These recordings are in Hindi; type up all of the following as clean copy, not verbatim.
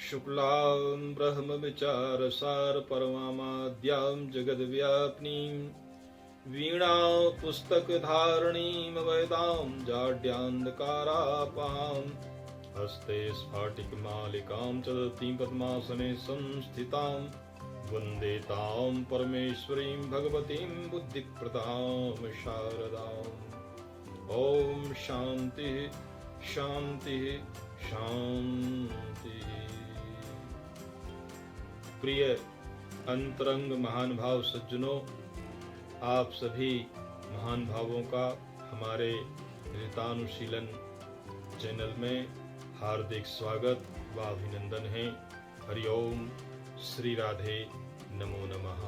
शुक्लां ब्रह्मविचारसार परमाद्यां जगद्व्यापिनीं वीणां पुस्तकधारिणीं वेदां जाड्यान्धकारापहां हस्ते स्फाटिकमालिकां चलतीं पद्मासने संस्थितां वन्दे तां परमेश्वरीं भगवतीं बुद्धिप्रदां शारदाम्। ॐ शान्तिः शान्तिः शांति। प्रिय अंतरंग महान भाव सज्जनों, आप सभी महान भावों का हमारे ऋतानुशीलन चैनल में हार्दिक स्वागत व अभिनंदन है। हरिओम, श्री राधे, नमो नमः।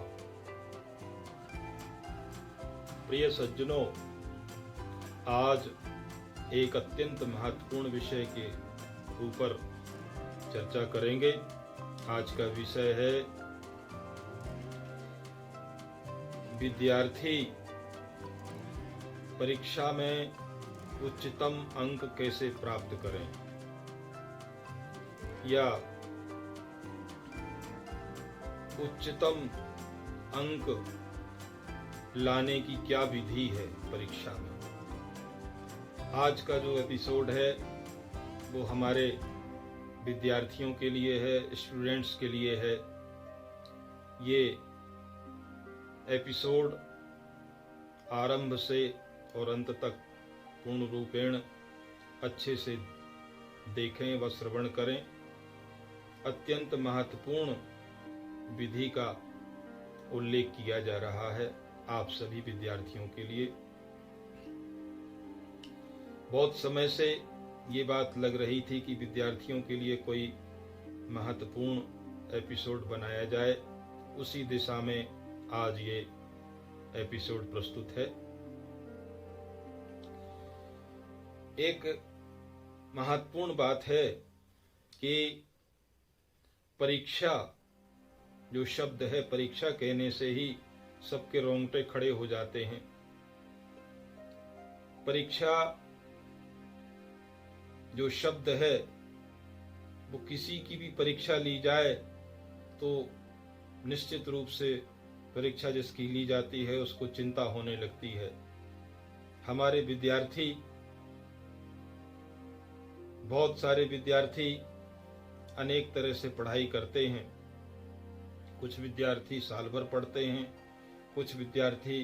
प्रिय सज्जनों, आज एक अत्यंत महत्वपूर्ण विषय के ऊपर चर्चा करेंगे। आज का विषय है विद्यार्थी परीक्षा में उच्चतम अंक कैसे प्राप्त करें, या उच्चतम अंक लाने की क्या विधि है परीक्षा में। आज का जो एपिसोड है वो हमारे विद्यार्थियों के लिए है, स्टूडेंट्स के लिए है। ये एपिसोड आरंभ से और अंत तक पूर्ण रूपेण अच्छे से देखें व श्रवण करें। अत्यंत महत्वपूर्ण विधि का उल्लेख किया जा रहा है आप सभी विद्यार्थियों के लिए। बहुत समय से ये बात लग रही थी कि विद्यार्थियों के लिए कोई महत्वपूर्ण एपिसोड बनाया जाए। उसी दिशा में आज ये एपिसोड प्रस्तुत है। एक महत्वपूर्ण बात है कि परीक्षा जो शब्द है, परीक्षा कहने से ही सबके रोंगटे खड़े हो जाते हैं। परीक्षा जो शब्द है वो किसी की भी परीक्षा ली जाए तो निश्चित रूप से परीक्षा जिसकी ली जाती है उसको चिंता होने लगती है। हमारे विद्यार्थी, बहुत सारे विद्यार्थी अनेक तरह से पढ़ाई करते हैं। कुछ विद्यार्थी साल भर पढ़ते हैं, कुछ विद्यार्थी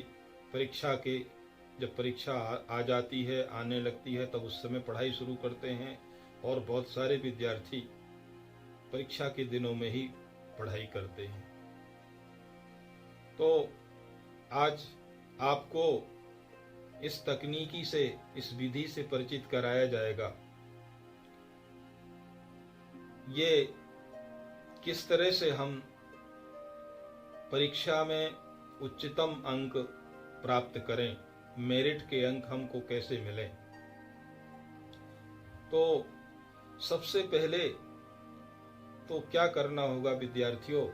परीक्षा के जब परीक्षा आ जाती है, आने लगती है, तब उस समय पढ़ाई शुरू करते हैं। और बहुत सारे विद्यार्थी परीक्षा के दिनों में ही पढ़ाई करते हैं। तो आज आपको इस तकनीकी से, इस विधि से परिचित कराया जाएगा। ये किस तरह से हम परीक्षा में उच्चतम अंक प्राप्त करें, मेरिट के अंक हमको कैसे मिलें। तो सबसे पहले तो क्या करना होगा विद्यार्थियों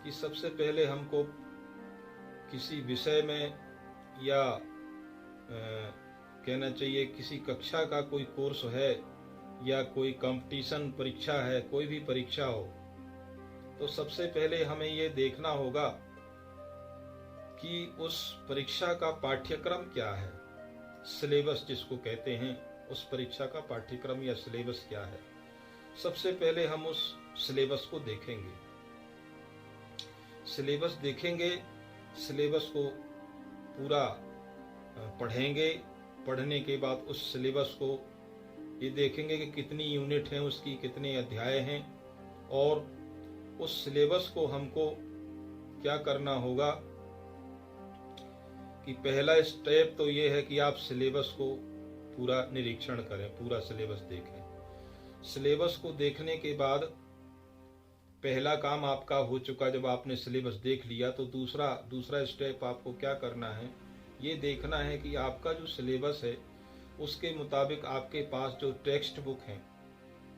कि सबसे पहले हमको किसी विषय में या कहना चाहिए किसी कक्षा का कोई कोर्स है या कोई कंपटीशन परीक्षा है, कोई भी परीक्षा हो, तो सबसे पहले हमें ये देखना होगा कि उस परीक्षा का पाठ्यक्रम क्या है, सिलेबस जिसको कहते हैं, उस परीक्षा का पाठ्यक्रम या सिलेबस क्या है। सबसे पहले हम उस सिलेबस को देखेंगे। सिलेबस देखेंगे, सिलेबस को पूरा पढ़ेंगे। पढ़ने के बाद उस सिलेबस को ये देखेंगे कि कितनी यूनिट हैं उसकी, कितने अध्याय हैं, और उस सिलेबस को हमको क्या करना होगा कि पहला स्टेप तो ये है कि आप सिलेबस को पूरा निरीक्षण करें, पूरा सिलेबस देखें। सिलेबस को देखने के बाद पहला काम आपका हो चुका। जब आपने सिलेबस देख लिया तो दूसरा स्टेप आपको क्या करना है, ये देखना है कि आपका जो सिलेबस है उसके मुताबिक आपके पास जो टेक्स्ट बुक हैं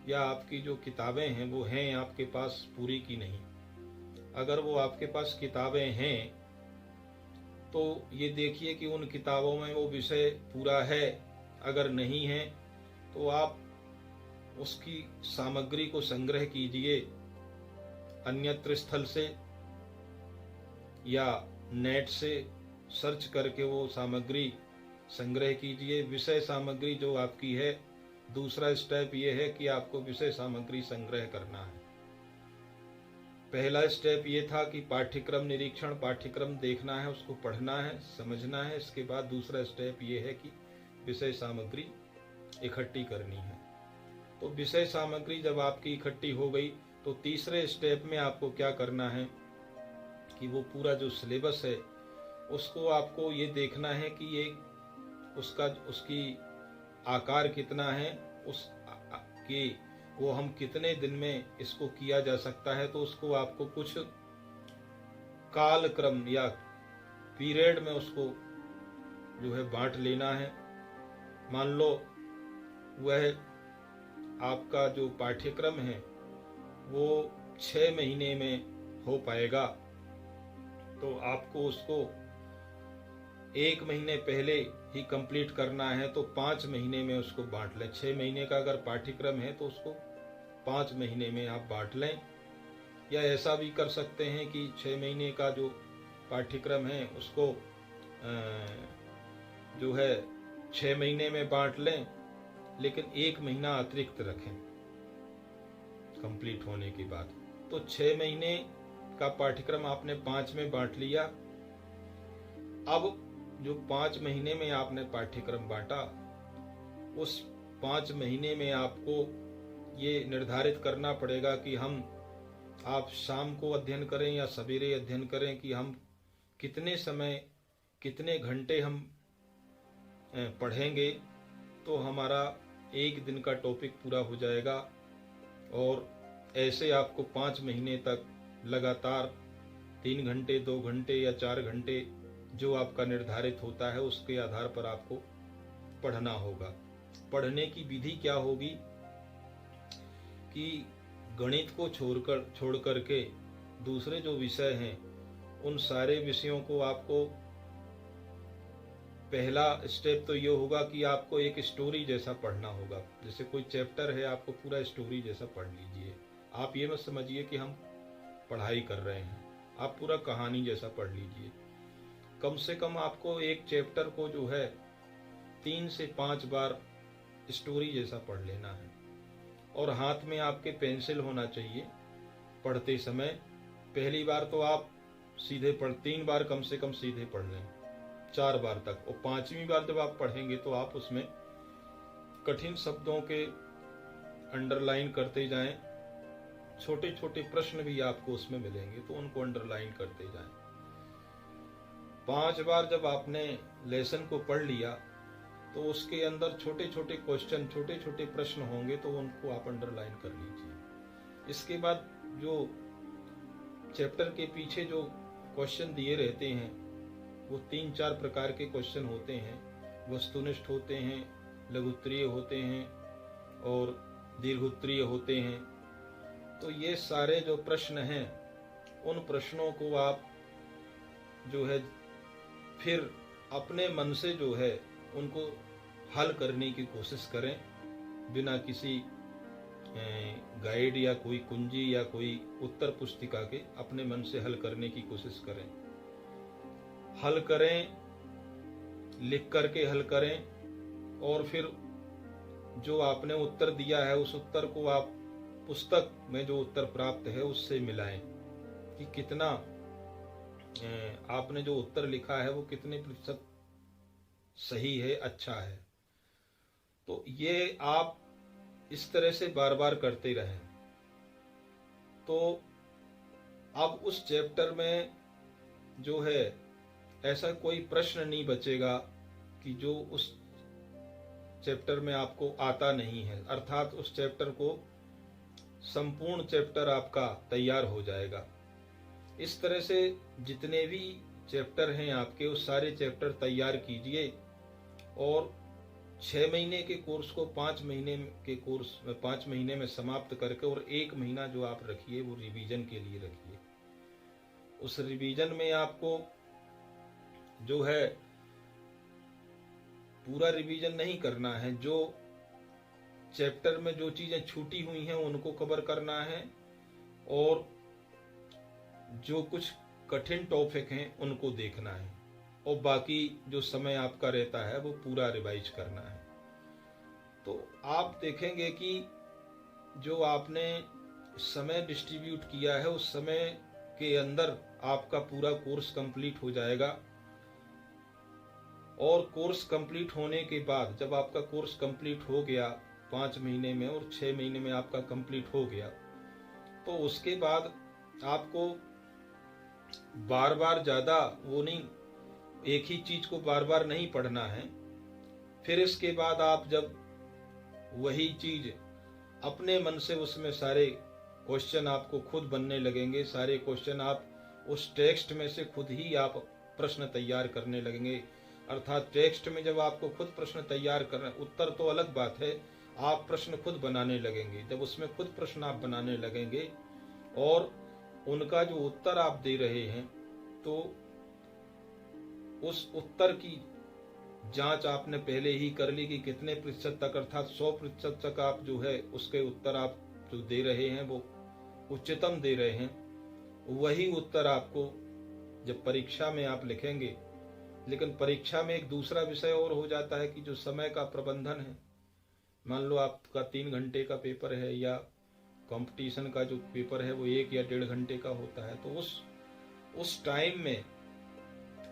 या आपकी जो किताबें हैं वो हैं आपके पास पूरी की नहीं। अगर वो आपके पास किताबें हैं तो ये देखिए कि उन किताबों में वो विषय पूरा है। अगर नहीं है तो आप उसकी सामग्री को संग्रह कीजिए अन्यत्र स्थल से या नेट से सर्च करके वो सामग्री संग्रह कीजिए। विषय सामग्री जो आपकी है, दूसरा स्टेप ये है कि आपको विषय सामग्री संग्रह करना है। पहला स्टेप ये था कि पाठ्यक्रम निरीक्षण, पाठ्यक्रम देखना है, उसको पढ़ना है, समझना है। इसके बाद दूसरा स्टेप ये है कि विषय सामग्री इकट्ठी करनी है। तो विषय सामग्री जब आपकी इकट्ठी हो गई तो तीसरे स्टेप में आपको क्या करना है कि वो पूरा जो सिलेबस है उसको आपको ये देखना है कि ये उसकी आकार कितना है, कि वो हम कितने दिन में इसको किया जा सकता है। तो उसको आपको कुछ कालक्रम या पीरियड में उसको जो है बांट लेना है। मान लो वह आपका जो पाठ्यक्रम है वो 6 महीने में हो पाएगा, तो आपको उसको 1 महीने पहले ही कंप्लीट करना है। तो 5 महीने में उसको बांट लें। 6 महीने का अगर पाठ्यक्रम है तो उसको 5 महीने में आप बांट लें। या ऐसा भी कर सकते हैं कि 6 महीने का जो पाठ्यक्रम है उसको जो है 6 महीने में बांट लें, लेकिन 1 महीना अतिरिक्त रखें कंप्लीट होने के बाद। तो 6 महीने का पाठ्यक्रम आपने 5 में बांट लिया। अब जो 5 महीने में आपने पाठ्यक्रम बांटा, उस 5 महीने में आपको ये निर्धारित करना पड़ेगा कि आप शाम को अध्ययन करें या सवेरे अध्ययन करें, कि हम कितने समय, कितने घंटे हम पढ़ेंगे तो हमारा 1 दिन का टॉपिक पूरा हो जाएगा। और ऐसे आपको 5 महीने तक लगातार 3 घंटे, 2 घंटे या 4 घंटे जो आपका निर्धारित होता है उसके आधार पर आपको पढ़ना होगा। पढ़ने की विधि क्या होगी कि गणित को छोड़ करके दूसरे जो विषय हैं उन सारे विषयों को आपको, पहला स्टेप तो ये होगा कि आपको एक स्टोरी जैसा पढ़ना होगा। जैसे कोई चैप्टर है, आपको पूरा स्टोरी जैसा पढ़ लीजिए। आप ये मत समझिए कि हम पढ़ाई कर रहे हैं, आप पूरा कहानी जैसा पढ़ लीजिए। कम से कम आपको एक चैप्टर को जो है 3 से 5 बार स्टोरी जैसा पढ़ लेना है। और हाथ में आपके पेंसिल होना चाहिए पढ़ते समय। पहली बार तो आप सीधे 3 बार कम से कम सीधे पढ़ लें, 4 बार तक। और 5वीं बार जब आप पढ़ेंगे तो आप उसमें कठिन शब्दों के अंडरलाइन करते जाएं। छोटे छोटे प्रश्न भी आपको उसमें मिलेंगे तो उनको अंडरलाइन करते जाएं। 5 बार जब आपने लेसन को पढ़ लिया तो उसके अंदर छोटे छोटे क्वेश्चन, छोटे छोटे प्रश्न होंगे तो उनको आप अंडरलाइन कर लीजिए। इसके बाद जो चैप्टर के पीछे जो क्वेश्चन दिए रहते हैं वो 3-4 प्रकार के क्वेश्चन होते हैं। वस्तुनिष्ठ होते हैं, लघुत्तरीय होते हैं और दीर्घोत्तरीय होते हैं। तो ये सारे जो प्रश्न हैं उन प्रश्नों को आप जो है फिर अपने मन से जो है उनको हल करने की कोशिश करें, बिना किसी गाइड या कोई कुंजी या कोई उत्तर पुस्तिका के अपने मन से हल करने की कोशिश करें। हल करें, लिख करके हल करें। और फिर जो आपने उत्तर दिया है उस उत्तर को आप पुस्तक में जो उत्तर प्राप्त है उससे मिलाएं कि कितना आपने जो उत्तर लिखा है वो कितने प्रतिशत सही है, अच्छा है। तो ये आप इस तरह से बार बार करते रहें तो अब उस चैप्टर में जो है ऐसा कोई प्रश्न नहीं बचेगा कि जो उस चैप्टर में आपको आता नहीं है। अर्थात उस चैप्टर को संपूर्ण चैप्टर आपका तैयार हो जाएगा। इस तरह से जितने भी चैप्टर हैं आपके उस सारे चैप्टर तैयार कीजिए और 6 महीने के कोर्स को 5 महीने के कोर्स में 5 महीने में समाप्त करके और 1 महीना जो आप रखिए वो रिवीजन के लिए रखिए। उस रिवीजन में आपको जो है पूरा रिवीजन नहीं करना है, जो चैप्टर में जो चीजें छूटी हुई हैं उनको कवर करना है, और जो कुछ कठिन टॉपिक हैं उनको देखना है, और बाकी जो समय आपका रहता है वो पूरा रिवाइज करना है। तो आप देखेंगे कि जो आपने समय डिस्ट्रीब्यूट किया है उस समय के अंदर आपका पूरा कोर्स कंप्लीट हो जाएगा। और कोर्स कंप्लीट होने के बाद जब आपका कोर्स कंप्लीट हो गया 5 महीने में और 6 महीने में आपका कंप्लीट हो गया, तो उसके बाद आपको बार बार ज़्यादा वो नहीं, एक ही चीज़ को बार बार नहीं पढ़ना है। फिर इसके बाद आप जब वही चीज़ अपने मन से उसमें सारे क्वेश्चन आपको खुद बनने लगेंगे, सारे क्वेश्चन आप उस टेक्स्ट में से खुद ही आप प्रश्न तैयार करने लगेंगे। अर्थात टेक्स्ट में जब आपको खुद प्रश्न तैयार करना, उत्तर तो अलग बात है, आप प्रश्न खुद बनाने लगेंगे। जब उसमें खुद प्रश्न आप बनाने लगेंगे और उनका जो उत्तर आप दे रहे हैं, तो उस उत्तर की जांच आपने पहले ही कर ली कि कितने प्रतिशत तक, अर्थात 100% तक आप जो है उसके उत्तर आप जो दे रहे हैं वो उच्चतम दे रहे हैं। वही उत्तर आपको जब परीक्षा में आप लिखेंगे, लेकिन परीक्षा में एक दूसरा विषय और हो जाता है कि जो समय का प्रबंधन है। मान लो आपका 3 घंटे का पेपर है, या कंपटीशन का जो पेपर है वो 1 या 1.5 घंटे का होता है, तो उस टाइम में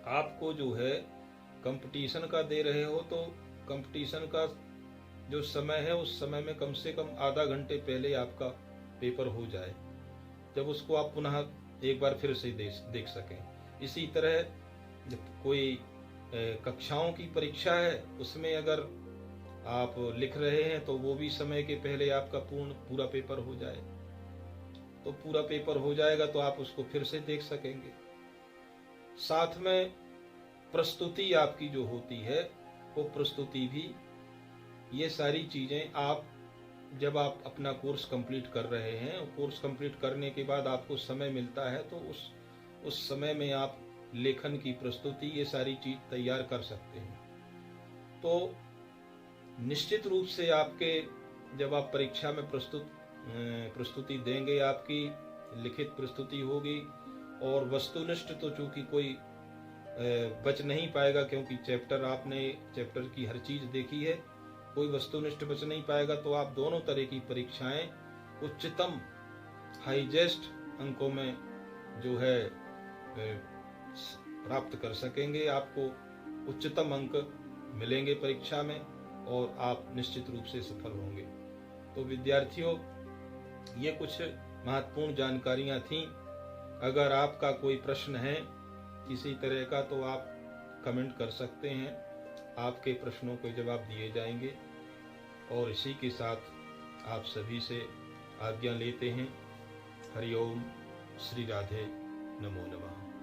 आपको जो है कंपटीशन का दे रहे हो, तो कंपटीशन का जो समय है उस समय में कम से कम आधा घंटे पहले आपका पेपर हो जाए, जब उसको आप पुनः एक बार फिर से देख सकें। इसी तरह जब कोई कक्षाओं की परीक्षा है उसमें अगर आप लिख रहे हैं तो वो भी समय के पहले आपका पूरा पेपर हो जाए, तो पूरा पेपर हो जाएगा तो आप उसको फिर से देख सकेंगे। साथ में प्रस्तुति आपकी जो होती है वो प्रस्तुति भी, ये सारी चीज़ें आप जब आप अपना कोर्स कंप्लीट कर रहे हैं, कोर्स कंप्लीट करने के बाद आपको समय मिलता है तो उस समय में आप लेखन की प्रस्तुति, ये सारी चीज तैयार कर सकते हैं। तो निश्चित रूप से आपके जब आप परीक्षा में प्रस्तुति देंगे, आपकी लिखित प्रस्तुति होगी, और वस्तुनिष्ठ तो चूंकि कोई बच नहीं पाएगा, क्योंकि चैप्टर की हर चीज देखी है, कोई वस्तुनिष्ठ बच नहीं पाएगा। तो आप दोनों तरह की परीक्षाएं उच्चतम हाईएस्ट अंकों में जो है प्राप्त कर सकेंगे। आपको उच्चतम अंक मिलेंगे परीक्षा में और आप निश्चित रूप से सफल होंगे। तो विद्यार्थियों, ये कुछ महत्वपूर्ण जानकारियां थीं। अगर आपका कोई प्रश्न है किसी तरह का तो आप कमेंट कर सकते हैं, आपके प्रश्नों के जवाब दिए जाएंगे। और इसी के साथ आप सभी से आज्ञा लेते हैं। हरि ओम, श्री राधे, नमो नमः।